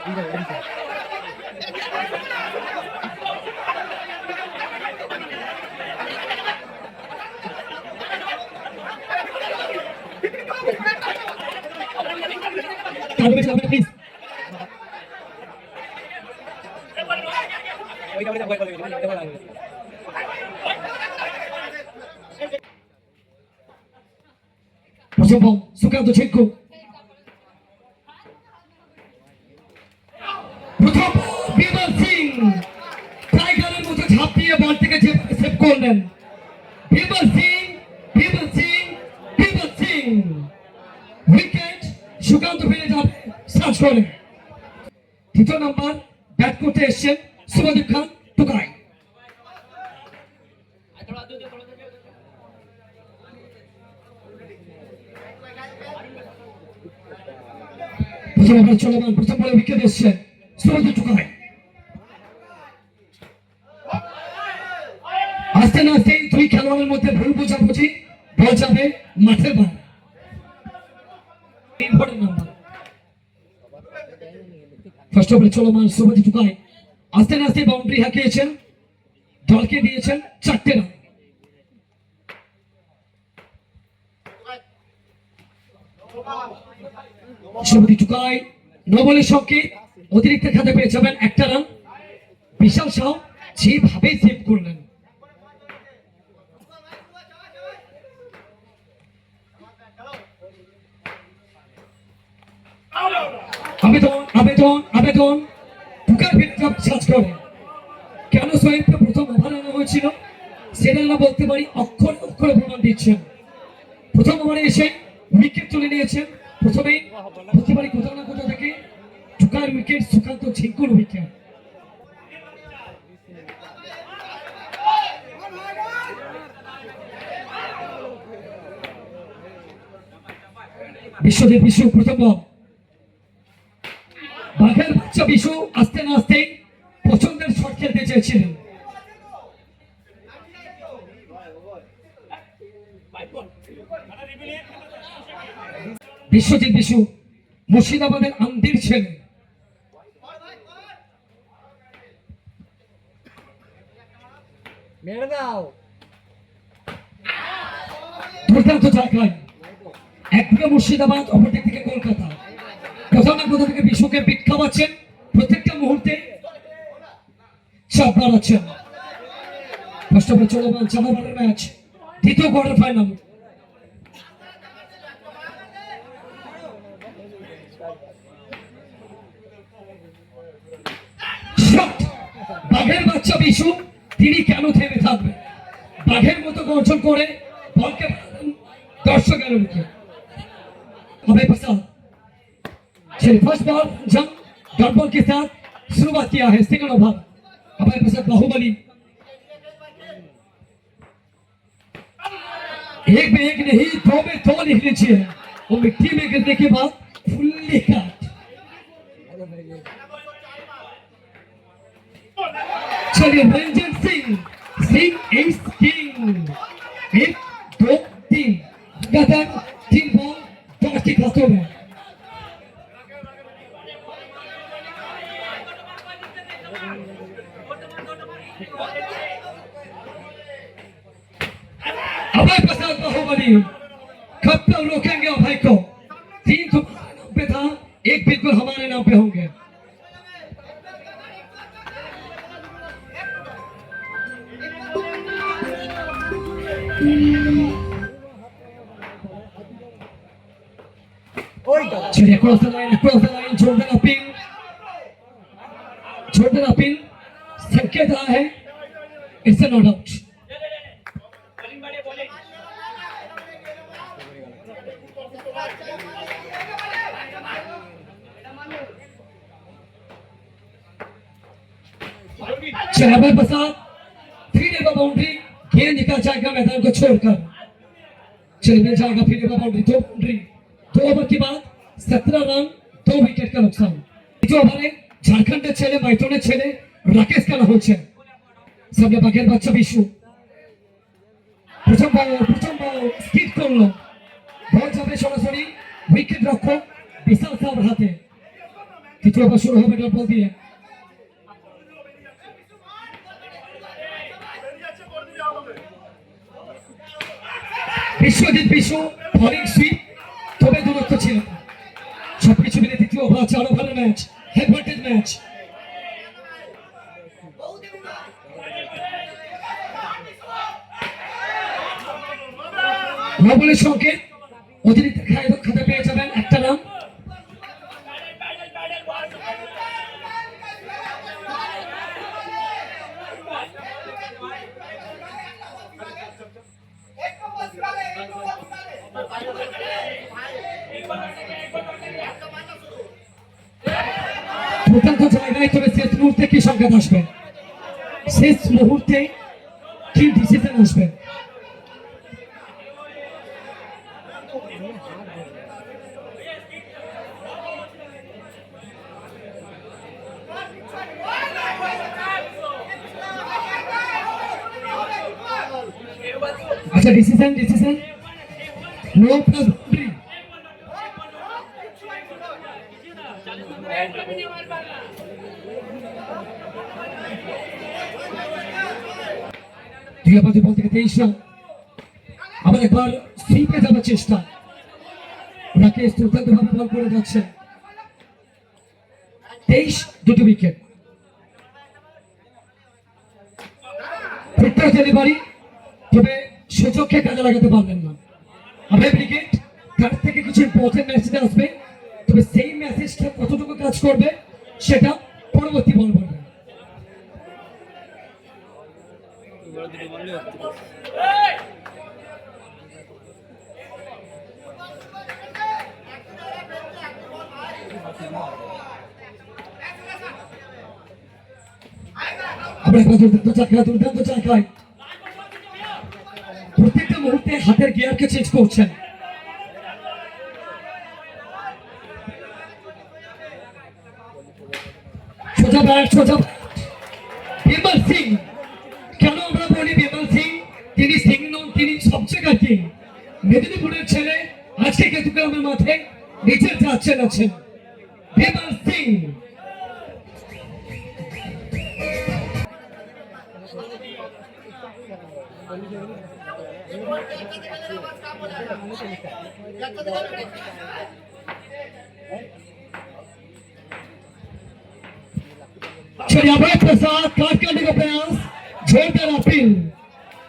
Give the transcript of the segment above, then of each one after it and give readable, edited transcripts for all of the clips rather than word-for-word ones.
please Sukanta ছেঙ্কু প্রথম বিমল সিং টাইগারের মতো ঝাঁপ দিয়ে বল থেকে সেভ করলেন বিমল সিং উইকেট সুকান্ত ফিরে যাবে সার্চ করে দ্বিতীয় নাম্বার ব্যাট করতে এসছেন শুভদীপ খান টুকাই চলমান প্রথম বলে উইকেট এসছেন শুভদীপ টুকাই আস্তে না আস্তে দুই খেলোয়াড়ের মধ্যে ভুল বোঝাবুঝি বল যাবে মাঠের বাইরে ফার্স্ট ওভারে চলমান শুভদীপ টুকাই আস্তে না আস্তে বাউন্ডারি হাঁকিয়েছেন দলকে দিয়েছেন 4টে রান শুভদীপ টুকাই নবলের সঙ্গে অতিরিক্ত খাতে পেয়ে যাবেন 1টা রান বিশাল শাহ যেভাবে সেভ করলেন আবেদন টুকার ভিতরে সার্চ করে কেন সোহেবকে প্রথম ওভার আনা হয়েছিল সেটা আমরা বলতে পারি অক্ষরে প্রমাণ দিচ্ছেন প্রথম ওভারে এসে উইকেট তুলে নিয়েছেন প্রথমেই বলতে পারি কোথাও না কোথাও থেকে টুকার উইকেট সুকান্ত ছেঙ্কুর উইকেট বিশ্বজিৎ বিশু প্রথম বল বাঘের বাচ্চা বিশু আস্তে না আস্তে পছন্দের শট খেলতে চেয়েছিলেন বিশ্বজিৎ বিশু মুর্শিদাবাদের আন্দির ছেলে দুর্দান্ত জায়গায় একদিকে মুর্শিদাবাদ অপরদিক থেকে কলকাতা কোথাও না কোথাও থেকে বিশ্বকে বিট খাওয়াচ্ছেন প্রত্যেকটা মুহূর্তে চাপ বাড়াচ্ছেন ফার্স্ট ওভারে চলমান 4 ওভারের ম্যাচ দ্বিতীয় কোয়ার্টার ফাইনাল বাঘের বাচ্চা বিশু তিনি কেন থেমে থাকবেন বাঘের মতো গর্জন করে বলকে দর্শকের মুখে Abhay Prasad first ball jump dot ball के साथ शुरुआत किया है सिंगल ओवर अभय प्रसाद बाहुबली एक में एक नहीं दो में दो लिख लीजिए वो मिट्टी में गिरने के बाद फुल्ली काट चलिए रंजन सिंह इज किंग 1 2 3 लगातार 3 बॉल की खातों में अभय प्रसाद बाहुबली कब तक रोकेंगे अभय को 3 तो नाम पे था 1 बिल्कुल हमारे नाम पे होंगे चलिए across the line Jordan Apin संकेत रहा है इट्स अ नॉट आउट चलिए अभय प्रसाद फिर एक बाउंड्री गेंद निकल जाएगा मैदान को छोड़कर चलिए मिल जाएगा फिर एक बाउंड्री 2 बाउंड्री 2 ओवर के बाद 17 रन 2 विकेट का नुकसान जो हमारे झारखंड छेले मैथुने छेले राकेश का हो सबने बाघेर बाच्चा विशु प्रथम बल स्पीड करलो बल जाबे सरासरि उइकेट रक्षक विशाल साहब हाथे तृतीय ओवर शुरू होने बॉल दिए বিশ্বজিৎ বিশু বলিং সুইপ তবে দূরত্ব ছিল সবকিছু মিলে তৃতীয় ওভার 4 ওভারের ম্যাচ হাই ভোল্টেজ ম্যাচ নবলের সংকেত অতিরিক্ত খাতে পেয়ে যাবেন একটা রান দুর্দান্ত জায়গায় তবে শেষ মুহূর্তে কি সংকেত আসবে শেষ মুহূর্তে কি ডিসিশন আসবে अच्छा डिसीजन नो प्लस बाउंड्री দুই আপাতত বল থেকে 23 রান আবার একবার স্লিপে যাওয়ার চেষ্টা রাকেশ দুর্দান্ত ভাবে বল করে যাচ্ছে 23 দুটো উইকেট প্রত্যেক ডেলিভারি তবে সুযোগকে কাজে লাগাতে পারলেন না আবার ক্রিকেট তার থেকে কিছু ইম্পর্টেন্ট মেসেজ আসবে তবে সেই মেসেজটা কতটুকু কাজ করবে সেটা পরবর্তী বল বলবে আমরা দুর্দান্ত চাকায় প্রত্যেকটা মুহূর্তে হাতের গিয়ারকে চেঞ্জ করছেন সোজা ব্যাট বিমল সিং কেন আমরা বলি বিমল সিং তিনি সিং নন তিনি সবচেয়ে কিং মেদিনীপুরের ছেলে আজকে কেতুগ্রামের মাঠে নিচের যাচ্ছেন বিমল সিং चलिए अभय प्रसाद काट करने का प्रयास जोरदार अपील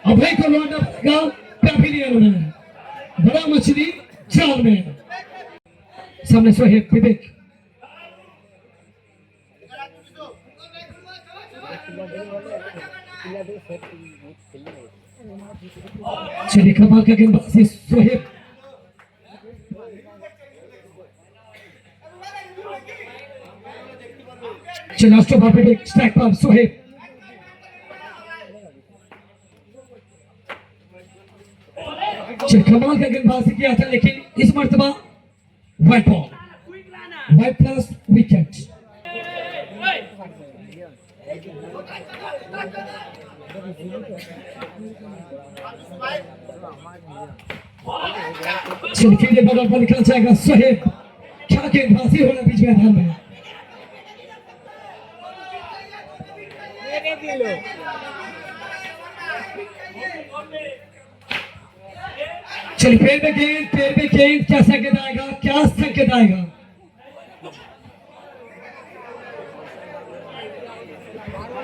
अभय को लौटना पड़ेगा पैविलियन में बड़ा मछली जाल में सामने सोहेब विवेक चलिए कमाल का गेंदबाजी सोहेब लास्ट ओवर पे एक स्ट्राइक पर सोहेब कमाल का गेंदबाजी किया था लेकिन इस मर्तबा white ball white plus wicket चलिए बॉल पर निकल जाएगा सोहेब क्या गेंदबाजी हो रहा बीच मैदान में चलिए पैर में गेंद क्या संकेत आएगा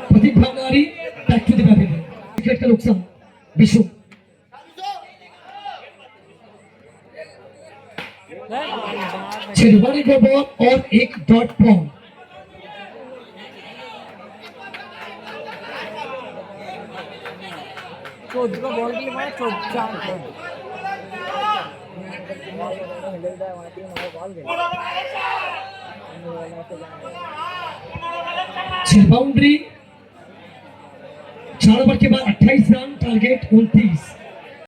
Pradeep Bhandari back to the pavilion wicket का नुकसान विशु छिड़वाने का बॉल और एक डॉट बॉल चौथ का बॉल के लिए बाउंड्री 4 ओवर के बाद 28 रन टारगेट 29